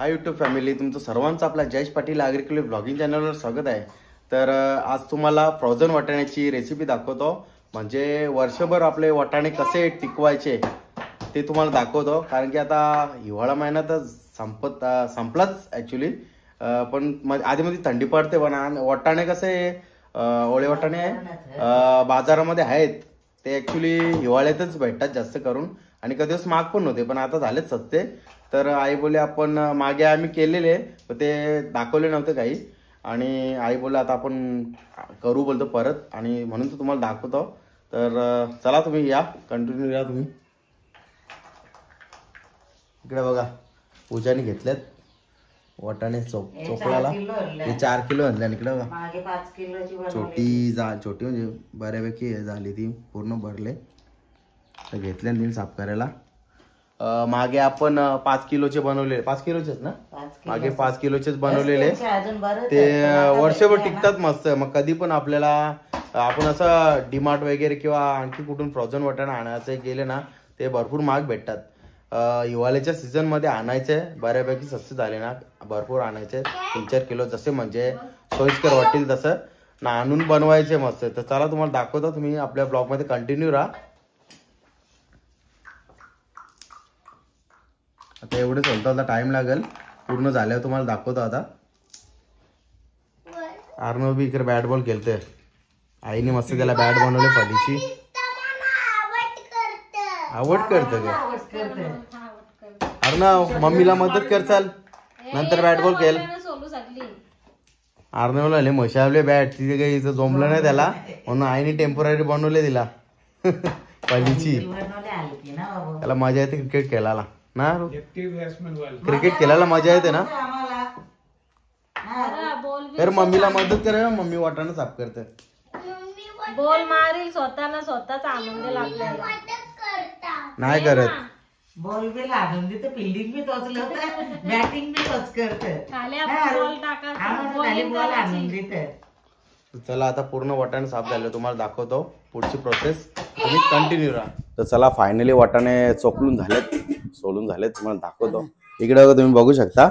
Hi YouTube family, तुमचं सर्वांचं आपल्या जयेश पाटील ॲग्रिकल्चर ब्लॉगिंग चॅनलवर स्वागत आहे। तर आज तुम्हाला फ्रोझन वाटाण्याची रेसिपी दाखवतो। म्हणजे वर्षभर आपले वाटाणे कसे टिकवायचे ते तुम्हाला दाखवतो। कारण की आता हिवाळा महिना तर संपलाच ॲक्च्युली, पण आधीमध्ये थंडी पडते। पण वाटाणे कसे ओळे वाटाणे बाजारामध्ये आहेत ते ॲक्च्युली हिवाळ्यातच भेटतात जास्त करून, आणि कधी दिवस महाग पण होते, पण आता झालेच सस्ते। तर आई बोले आपण मागे आम्ही केलेले पण ते दाखवले नव्हते काही, आणि आई बोले आता आपण करू बोलतो परत, आणि म्हणून तो तुम्हाला दाखवतो। तर चला तुम्ही या, कंटिन्यू या तुम्ही। इकडे बघा पूजाने घेतल्यात वाटाणे चोपडाला, हे 4 किलो आणले। आणि इकडे मागे 5 किलोची छोटी म्हणजे बऱ्यापैकी झाली, ती पूर्ण भरले तर घेतले नील साफ करायला। मागे आपण 5 किलोचे बनवलेले, 5 किलोचेच ना, मागे 5 किलोचेच बनवलेले ते वर्षभर टिकतात मस्त। मग कधी पण आपल्याला आपण असं डीमार्ट वगैरे किंवा आणखी कुठून फ्रोझन वाटाणे आणायचे गेले ना, ते भरपूर महाग भेटतात। हिवाळ्याच्या सीझन मध्ये आणायचे, बऱ्यापैकी स्वस्त झाले ना, भरपूर आणायचे 3-4 किलो, जसे म्हणजे सोयीस्कर वाटेल तसं ना आणून बनवायचे मस्त। तर चला तुम्हाला दाखवतो, तुम्ही आपल्या ब्लॉग मध्ये कंटिन्यू राहा। आता एवढे चालतं, आता टाइम लागेल, पूर्ण झाल्यावर तुम्हाला दाखवतो। आता अर्णव बी इकडे बॅट बॉल खेळते, आईने मस्त त्याला बॅट बनवले पडीची, आवड करते का अर्णव? मम्मीला मदत कर चाल, नंतर बॅट बॉल खेळ। अर्णवला आले मशावले बॅट, तिथे काही इथं जमलं नाही त्याला, म्हणून आईने टेम्पररी बनवले तिला पडीची। त्याला मजा येते क्रिकेट खेळायला ना, क्रिकेट खेळायला मजा येते ना। तर मम्मीला मदत कर, मम्मी वाटाणा साफ करते, बॉल मारील स्वतःला, स्वतःच आनंद लागला नाही करत। बॉल बी लागून देते, फिल्डिंग बी तोच करते, बॅटिंग बी तोच करते, खाली बॉल टाकायचा, बॉल आणून देते। चला आता पूर्ण वाटाणे साफ झाले, तुम्हाला दाखवतो पुढची प्रोसेस, तुम्ही कंटिन्यू राहा। तर चला फायनली वाटाणे चोपलून झालेत, सोलून झालेत, तुम्हाला दाखवतो। इकडे तुम्ही बघू शकता,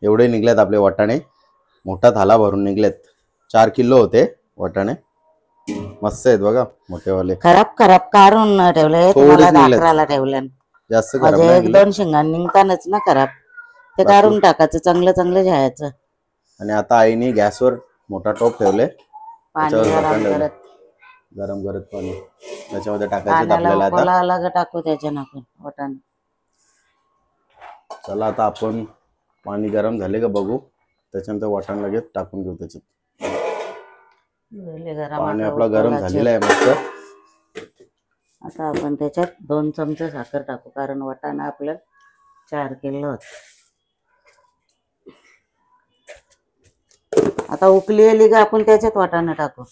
एवढे निघलेत आपले वाटाणे, मोठा थाला भरून निघलेत। 4 किलो होते वाटाणे, मस्त आहेत बघा, मोठेवाले। खराब काढून ठेवले, तुम्हाला दाखराला ठेवलं, जास्त म्हणजे 1-2 शिंगा निघतानच ना खराब, ते काढून टाकायचं, चांगलं घ्यायचं। आणि आता आईने गॅसवर मोठा टोप ठेवले, गरम करत पाणी त्याच्यामध्ये टाकायचं आपल्याला। आता अलग टाकू त्याच्यानं आपण वाटाणे। चला आता आपण पाणी गरम झाले का बघू, त्याच्यानंतर वाटाणे लगेच टाकून घेऊ त्याच्यात। पाणी आपला गरम झालेला आहे मस्त। आता आपण त्याच्यात 2 चमचे साखर टाकू, कारण वाटाणा आपलं 4 किलो होत। आता उकली आली का आपण त्याच्यात वाटाणा टाकू,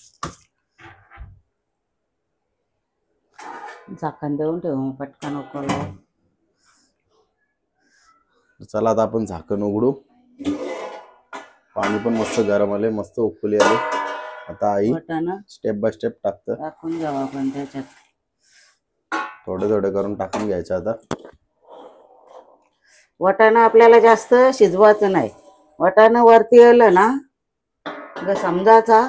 झाकण देऊन ठेवू, पटकन उकळू। चला आता आपण झाकण उघडू, पाणी पण मस्त गरम आले, मस्त उकळी आली। आता आई स्टेप बाय स्टेप टाकून घ्यावं आपण त्याच्यात, थोडे करून टाकून घ्यायचं। आता वाटाणा आपल्याला जास्त शिजवायचं नाही, वाटाणा वरती आलं ना समजायचा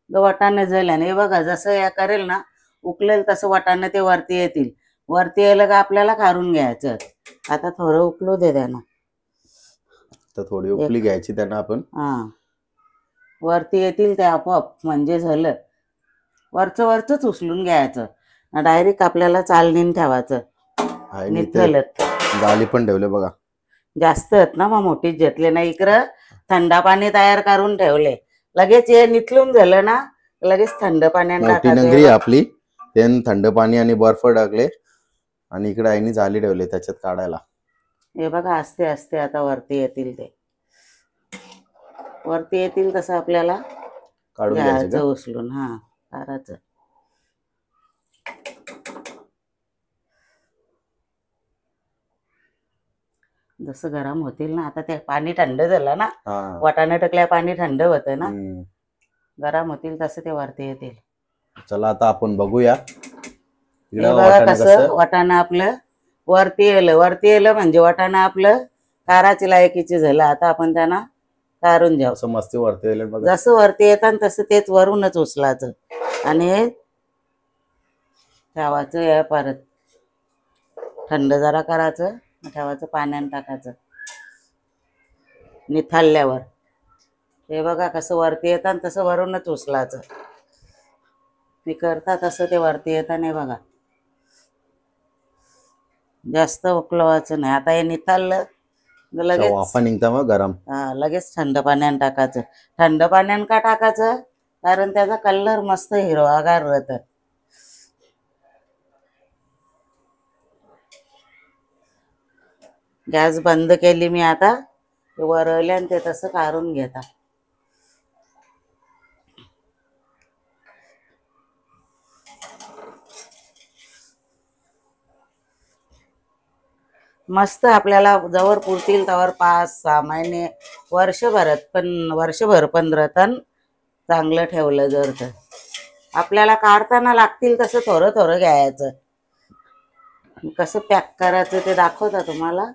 वाटाणे झाल्याने, हे बघा जसं या करेल ना उकलेल तसं वाटाणे ते वरती येतील, वरती आलं का आपल्याला काढून घ्यायचं। आता थोडं उकलू दे त्यांना, तर थोडी उकली घ्यायची त्यांना आपण, वरती येतील ते आपोआप, म्हणजे झालं। वरच उचलून घ्यायचं, डायरेक्ट आपल्याला चालणीन ठेवायचं। गाली पण ठेवले बघा, जास्त आहेत ना, मग मोठीच घेतले नाही। इकडं थंड पाणी तयार करून ठेवले, लगेच हे निथळून झालं ना लगेच थंड पाण्यात टाकायचं आपली, थंड पाणी आणि बर्फ टाकले, आणि इकडे आईने जाली ठेवले त्याच्यात काढायला। हे बघा आस्ते आता वरती येतील, ते वरती येतील तसं आपल्याला काढून घ्यायचं उचलून, काढायचं। जसं गरम होतील ना, आता ते पाणी थंड झालं ना, वाटाणे टाकल्या पाणी थंड होतं ना, गरम होतील तसं ते वरती येतील। चला आता आपण बघूया, कसं वाटाणा आपलं वरती आलं म्हणजे वाटाणा आपलं काराची लायकीचे झालं. आता आपण त्यांना काढून घ्यावं. असं मस्ती वरती येईल बघा. जसं वरती येतात तसं तेच वरूनच उचलायचं आणि ठेवायचं. या परत थंड जरा करायचं, ठेवायचं, पाण्याने टाकायचं. निथाळल्यावर हे बघा कसं वरती येतात तसं वरूनच उचलायचं. मी करता तसं ते वरती येतं नाही बघा. जास्त उकलवायचं नाही. आता हे निथाळलं लगेच वाफा निघता मग गरम. लगेच थंड पाण्याने टाकायचं. थंड पाण्याने का टाकायचं? कारण त्याचा कलर मस्त हिरवागार राहतं. गॅस बंद केली मी आता. ते वरवले आणि ते तसं काढून घेता. मस्त आपल्याला जवळ पुरतील तवर 5-6 महिने, वर्षभर पण रतन चांगलं ठेवलं जर तर. आपल्याला काढताना लागतील तसं थोडं थोडं घ्यायचं. कसं पॅक करायचं ते दाखवता तुम्हाला.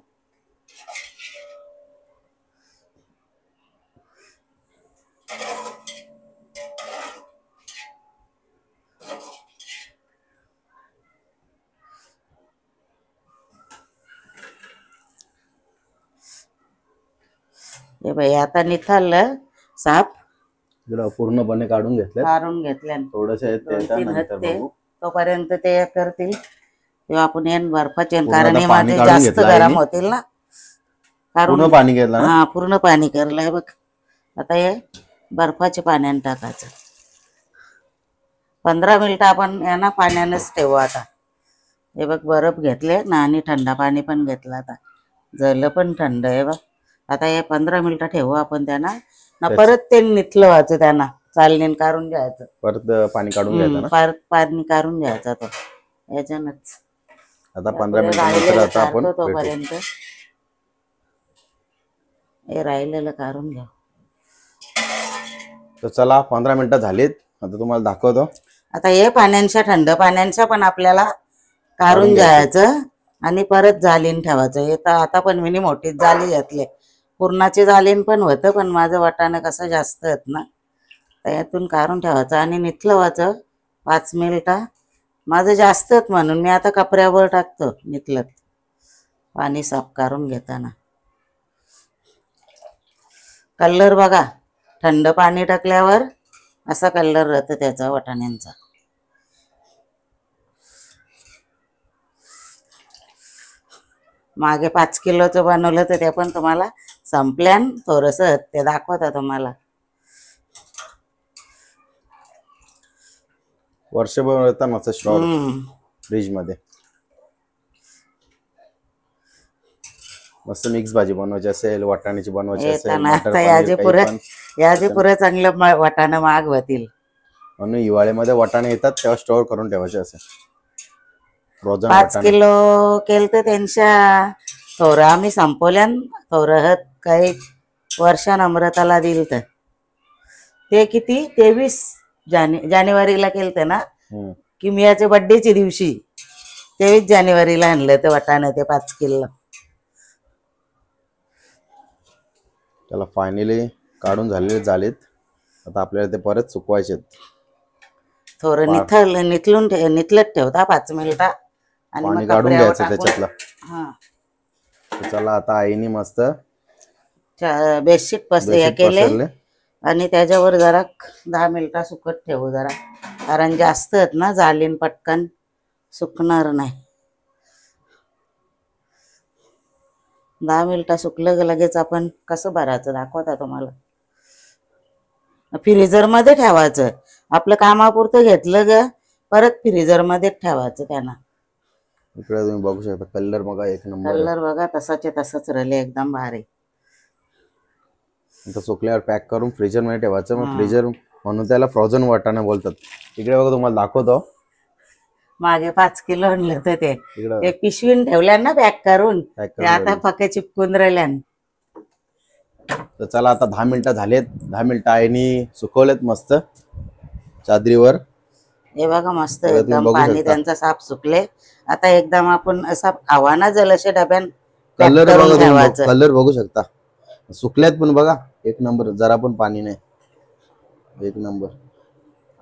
हे बाई आता निथाळलं साप. इकडं पूर्णपणे काढून घेतलं. काढून घेतल्या. थोडस तोपर्यंत ते करतील तेव्हा आपण येण बर्फाचे. पूर्ण कारण आता हे पाणी माझे काढून जास्त घेतलं गरम आईने. होतील ना. पूर्ण पाणी घेतलं ना. हा पूर्ण पाणी करलंय बघ. आता हे बर्फाच्या पाण्याने टाकायचं. 15 मिनिटं आपण यांना पाण्यानेच ठेवू. आता हे बघ बर्फ घेतले ना आणि थंड पाणी पण घेतलं. आता जलं पण थंड आहे बघ. आता हे 15 मिनिटं ठेवू आपण त्यांना ना. परत ते निथलं व्हायचं त्यांना. चालणीन काढून घ्यायचं. परत पाणी काढून घ्यायचं ना. परत पाणी काढून घ्यायचं तो याच्यानच. आता 15 मिनिटानंतर आता आपण भेटू. तोपर्यंत हे राहिलेलं काढून घ्या. तर चला 15 मिनिटं झालीत. आता तुम्हाला दाखवतो. आता हे पाण्याच्या थंड पाण्याच्या पण आपल्याला काढून घ्यायचं आणि परत जालीन ठेवायचं. हे तर आता पण मी मोठीच जाली घेतली. पूर्णाची जालीन पण होतं पण माझं वाटाणं कसं जास्त आहेत ना, त्यातून काढून ठेवायचं आणि निथलवायचं 5 मिनिटं. माझं जास्त आहेत म्हणून मी आता कपड्यावर टाकतो निथलत. पाणी साफ काढून घेताना कलर बघा. थंड पाणी टाकल्यावर असा कलर राहतो त्याचा वाटाण्यांचा. मागे 5 किलोचं बनवलं तर ते पण तुम्हाला संपल्यान थोडस ते दाखवता तुम्हाला. वर्षभर येतात मस्त स्टॉर फ्रीज मध्ये. मस्त मिक्स भाजी बनवायची असेल, वाटाण्याची बनवायची असेल, मटर पनीर याचे पुरे चांगलं वाटाणं महाग होतील. म्हणून हिवाळ्यामध्ये वाटाणे येतात तेव्हा स्टोअर करून ठेवायचे असेल. फ्रोझन 5 किलो केलं तर त्यांच्या थोडं आम्ही संपवल्यान. थोडं काही वर्षा नम्रताला दिल तर ते किती 23 जानेवारीला केलं ना. किमयाच्या बड्डेच्या दिवशी 23 जानेवारीला आणलं ते वाटाणं ते 5 किलो. त्याला फायनली काढून झालेत. आता आपल्याला ते परत सुकवायचे. थोडं निथलत ठेवता 5 मिनिटं आणि पाणी मग काढून कपड्यावर घ्यायचं त्याच्यातलं. टाकून चला आता आईने मस्त बेडशीट केले आणि त्याच्यावर जरा 10 मिनिटं सुकत ठेवू जरा. कारण जास्त आहेत ना जालीन पटकन सुकणार नाही. 10 मिनिटं सुकलं लगेच आपण कसं भरायचं दाखवता तुम्हाला. फ्रीजर मध्ये ठेवायचं. आपलं कामापुरतं घेतलं ग परत फ्रीजर मध्ये ठेवायचं त्यांना. इकडे तुम्ही बघू शकता कलर बघा एक नंबर. कलर बघा तसाचे तसंच राहिले एकदम भारी. सुकल्यावर पॅक करून फ्रीजर मध्ये ठेवायचं. मग फ्रीजर म्हणून त्याला फ्रोझन वाटाणा बोलतात. इकडे बघा तुम्हाला दाखवतो. मागे 5 किलो आणलं तर ते एक पिशवीन ठेवल्या ना पॅक करून. ते आता फके चिपकून राहिल्यान. तर चला आता 10 मिनिटं झालेत. 10 मिनिटं आईनी सुकवलेत मस्त चादरीवर. हे बघा मस्त एकदम पाणी त्यांचा साफ सुकले. आता एकदम आपण असा आव्हाना जल अशा डब्यान कलर करून बघा तुम्ही, ठेवायचं. कलर बघू शकता, सुकल्यात पण बघा एक नंबर, जरा पण पाणी नाही, एक नंबर.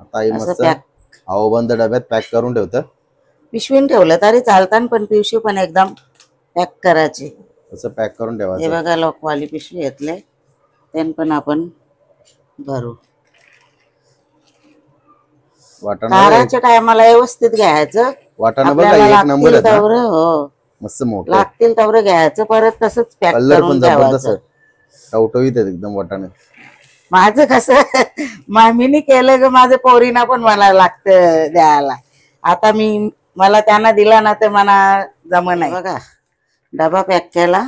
आता ही असं मस्त पॅक हवाबंद डब्यात पॅक करून ठेवतं. पिशवीन ठेवलं तरी चालतं, पण पिशवी पण एकदम पॅक करायची. तसं पॅक करून हे ठेवायचं. बघा लोकवाली पिशवी घेतले, त्यान पण आपण भरू. वाटाणा काराच्या टायमाला व्यवस्थित घ्यायचं. वाटाणा बघा आपल्याला एक नंबर लागतील आहेत ना, तेवढं, हो मस्त मोठं. लागतील तेवढं घ्यायचं, परत तसंच पॅक कलर करून पण जबरदस्त ठेवायचं. आहे, टवटवीत आहेत एकदम वाटाणे. माझं कसं मामीनी केलं ग, माझ्या पोरीना पण मला लागतं द्यायला. आता मला त्यांना दिला ना तर मला जमन नाही. बघा डबा पॅक केला,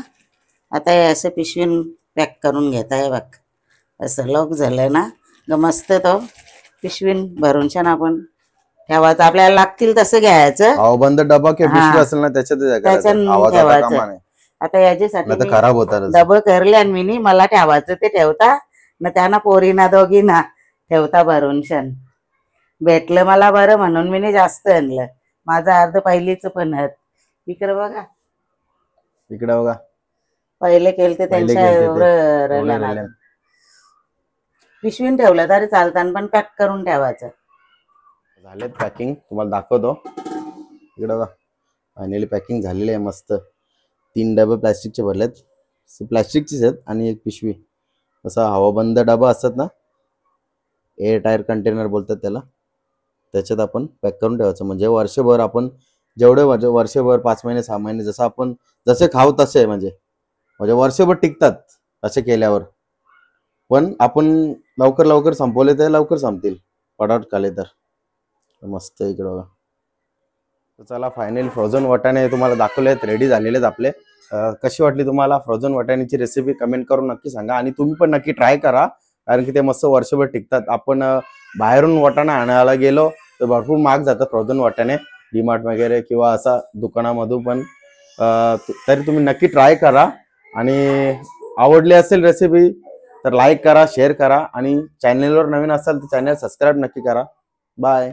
आता हे असं पिशवीन पॅक करून घेताय बघ. असं लॉक झालं ना ग मस्त, तो पिशवीन भरून छान आपण ठेवायचं. आपल्याला लागतील तसं घ्यायचं. हवाबंद डबा किंवा हा. पिशवी असेल ना त्याच्यात त्याच्यात आवाज आता ठेवायचं. कामा नाही, आता याच्यासाठी नाही तर मी खराब होतात. डबं करले आणि मिनी मला ठेवायचं ते ठेवता न, त्यांना पोरीना दोघींना ठेवता भरून छान. भेटलं मला बरं म्हणून मी जास्त आणलं. माझं अर्ध पहिलीच पण आहेत. इकडे बघा, इकडे बघा, पहिले केलं ते पहिले त्यांच्या केलते ते. एवढं एवढे राहिलं ना. राहिले. पिशवीन ठेवलं तरी चालतं, पण पॅक करून ठेवायचं. झालेत पॅकिंग, तुम्हाला दाखवतो. इकडे बघा, फायनली पॅकिंग झालेली आहे मस्त. 3 डबे प्लॅस्टिकचे भरलेत, प्लॅस्टिकचेच आहेत, आणि एक पिशवी. असा हवाबंद डबा असतात ना, एअर टायर कंटेनर बोलतात त्याला, त्याच्यात आपण पॅक करून ठेवायचं. म्हणजे वर्षभर आपण जेवढे, म्हणजे वर्षभर 5 महिने 6 महिने जसं आपण जसे खाऊ तसे, म्हणजे वर्षभर टिकतात असे केल्यावर. पण आपण लवकर लवकर संपवले तर लवकर संपतील, पटापट खाले तर मस्त. इकडे बघा. तर चला, फायनली फ्रोझन वाटाणे तुम्हाला दाखवले आहेत, रेडी झालेले आहेत आपले. कशी वाटली तुम्हाला फ्रोझन वाटाण्याची रेसिपी कमेंट करून नक्की सांगा, आणि तुम्ही पण नक्की ट्राय करा, कारण की ते मस्त वर्षभर टिकतात. आपण बाहेरून वाटाणा आणायला गेलो तर भरपूर महाग जातं फ्रोझन वाटाणे, डीमार्ट वगैरे किंवा असा दुकानामधून पण. तरी तुम्ही नक्की ट्राय करा, आणि आवडली असेल रेसिपी तर लाईक करा, शेअर करा, आणि चॅनलवर नवीन असाल तर चॅनल सबस्क्राईब नक्की करा. बाय.